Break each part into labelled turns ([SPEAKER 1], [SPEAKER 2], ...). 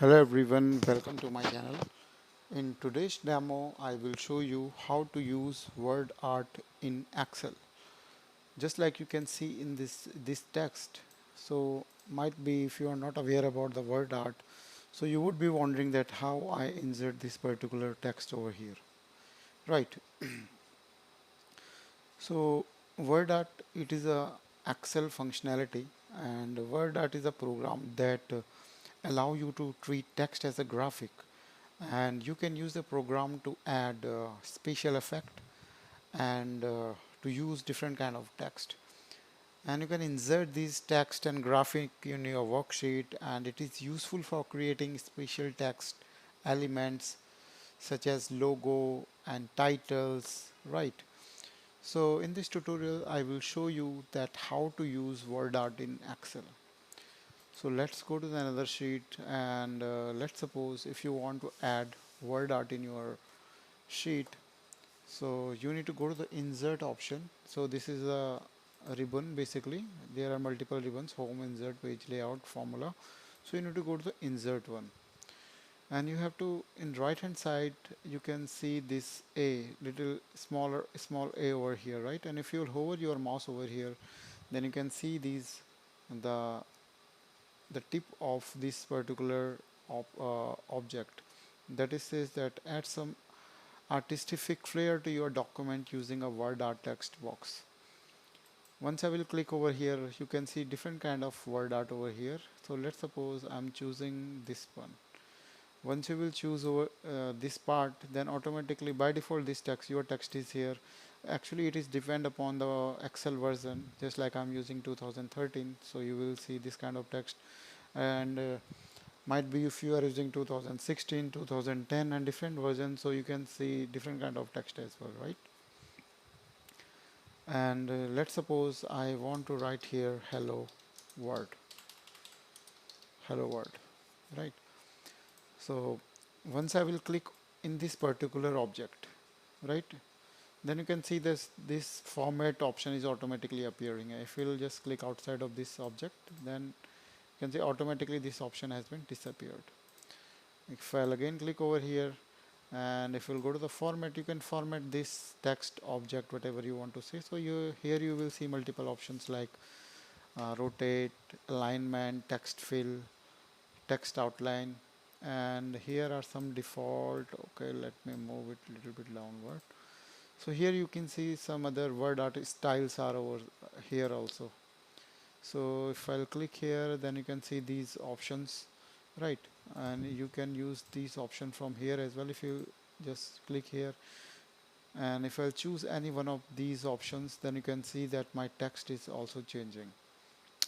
[SPEAKER 1] Hello everyone, welcome to my channel. In today's demo, I will show you how to use word art in Excel. Just like you can see in this text. So might be if you are not aware about the word art, so you would be wondering that how I insert this particular text over here. Right. So word art, it is a Excel functionality, and word art is a program that allow you to treat text as a graphic, and you can use the program to add special effect and to use different kind of text, and you can insert these text and graphic in your worksheet, and it is useful for creating special text elements such as logo and titles, right? So in this tutorial I will show you that how to use word art in Excel. So let's go to the another sheet, and let's suppose if you want to add word art in your sheet. So you need to go to the insert option. So this is a ribbon basically. There are multiple ribbons: home, insert, page layout, formula. So you need to go to the insert one, and you have to, in right hand side you can see this A, little smaller small A over here, right? And if you hover your mouse over here, then you can see these, the the tip of this particular object, that is says that add some artistic flair to your document using a word art text box. Once I will click over here, you can see different kind of word art over here. So let's suppose I'm choosing this one. Once you will choose over this part, then automatically by default this text, your text is here. Actually it is depend upon the Excel version, just like I'm using 2013, so you will see this kind of text. And might be if you are using 2016, 2010 and different versions, so you can see different kind of text as well, right? And let's suppose I want to write here world hello world, right? So once I will click in this particular object, right, then you can see this format option is automatically appearing. If you'll just click outside of this object, then you can see automatically this option has been disappeared. If I'll again click over here, and if you'll go to the format, you can format this text object whatever you want to say. So you here you will see multiple options like rotate, alignment, text fill, text outline, and here are some default. Okay, let me move it a little bit downward. So here you can see some other word art styles are over here also. So if I'll click here, then you can see these options, right? And you can use these options from here as well. If you just click here, and if I'll choose any one of these options, then you can see that my text is also changing.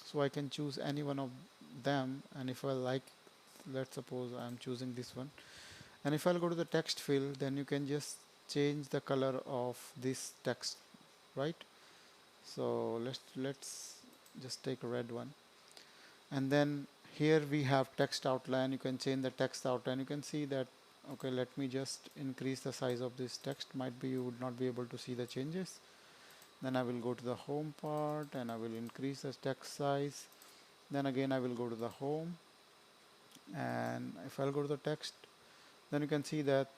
[SPEAKER 1] So I can choose any one of them, and if I like, let's suppose I'm choosing this one, and if I'll go to the text fill, then you can just change the color of this text, right? So let's just take a red one, and then here we have text outline. You can change the text outline. You can see that, okay, let me just increase the size of this text. Might be you would not be able to see the changes. Then I will go to the home part and I will increase the text size. Then again I will go to the home, and if I'll go to the text, then you can see that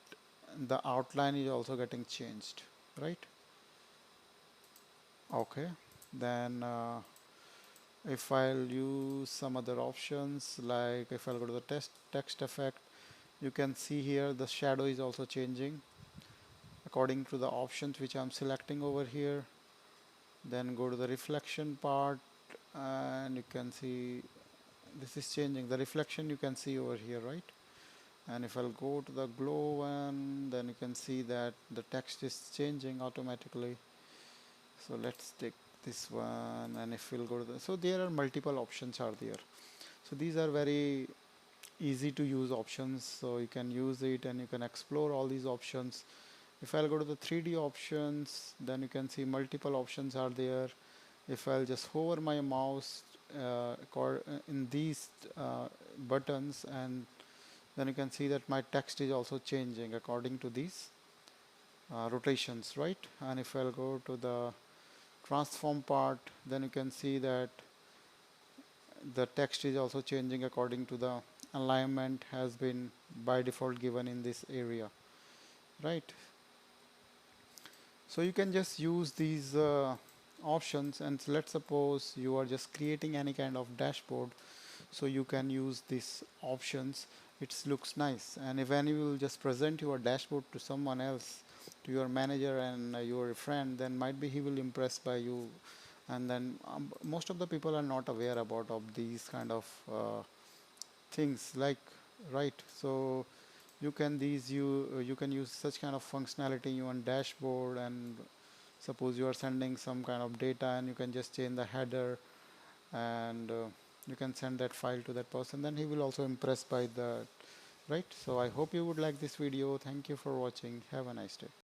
[SPEAKER 1] the outline is also getting changed, right? Okay, then if I'll use some other options, like if I'll go to the text effect, you can see here the shadow is also changing according to the options which I'm selecting over here. Then go to the reflection part, and you can see this is changing. The reflection you can see over here, right? And if I'll go to the glow one, then you can see that the text is changing automatically. So let's take this one, and if we'll go to the, so there are multiple options are there. So these are very easy to use options, so you can use it and you can explore all these options. If I'll go to the 3D options, then you can see multiple options are there. If I'll just hover my mouse in these buttons, and then you can see that my text is also changing according to these rotations, right? And if I'll go to the transform part, then you can see that the text is also changing according to the alignment has been by default given in this area, right? So you can just use these options, and let's suppose you are just creating any kind of dashboard, so you can use these options. It looks nice, and if any will just present your dashboard to someone else, to your manager and your friend, then might be he will impress by you. And then most of the people are not aware about of these kind of things, like, right? So you can use such kind of functionality on dashboard, and suppose you are sending some kind of data, and you can just change the header, and you can send that file to that person, then he will also impressed by the, right? So I hope you would like this video. Thank you for watching. Have a nice day.